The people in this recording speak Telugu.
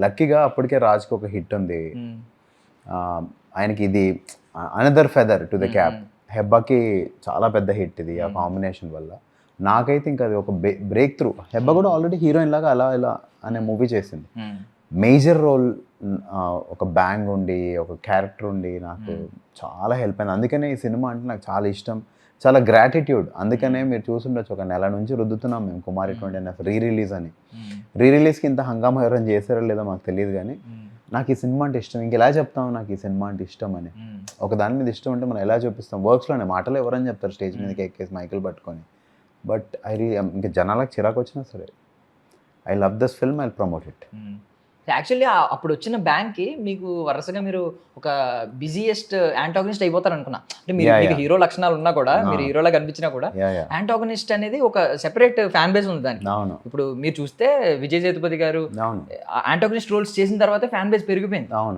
లక్కీగా అప్పటికే రాజ్కి ఒక హిట్ ఉంది. ఆయనకి ఇది another feather to the cap. హెబ్బాకి చాలా పెద్ద హిట్ ఇది ఆ కాంబినేషన్ వల్ల. నాకైతే ఇంకా అది ఒక బ్రేక్ త్రూ. హెబ్బా కూడా ఆల్రెడీ హీరోయిన్ లాగా అలా ఇలా అనే మూవీ చేసింది. మేజర్ రోల్, ఒక బ్యాంగ్ ఉండి ఒక క్యారెక్టర్ ఉండి నాకు చాలా హెల్ప్ అయింది. అందుకనే ఈ సినిమా అంటే నాకు చాలా ఇష్టం, చాలా గ్రాటిట్యూడ్. అందుకనే మీరు చూసుండొచ్చు, ఒక నెల నుంచి రుద్దుతున్నాం మేము కుమారి 20 రీ రిలీజ్ అని. రీ రిలీజ్కి ఇంత హంగామా ఎవరైనా చేశారో లేదో మాకు తెలియదు, కానీ నాకు ఈ సినిమా అంటే ఇష్టం. ఇంక ఎలా చెప్తాం నాకు ఈ సినిమా అంటే ఇష్టం అని? ఒక దాని మీద ఇష్టం అంటే మనం ఎలా చూపిస్తాం? వర్క్స్లోనే మాటలు ఎవరని చెప్తారు స్టేజ్ మీదకి ఎక్కేసి మైకులు పట్టుకొని. బట్ ఇంకా జనాలకు చిరాకు వచ్చినా సరే, I love this film, I promote it. Actually అప్పుడు వచ్చిన బ్యాంక్కి మీకు వరుసగా మీరు ఒక బిజియెస్ట్ యాంటాగనిస్ట్ అయిపోతారు అనుకున్నా. అంటే మీరు మీకు హీరో లక్షణాలు ఉన్నా కూడా, మీరు హీరోలా కనిపించినా కూడా, యాంటాగనిస్ట్ అనేది ఒక సెపరేట్ ఫ్యాన్ బేస్ ఉంది దానికి. అవును, ఇప్పుడు మీరు చూస్తే విజయ్ సేతుపతి గారు అవును, యాంటాగనిస్ట్ రోల్స్ చేసిన తర్వాత ఫ్యాన్ బేస్ పెరిగిపోయింది. అవును.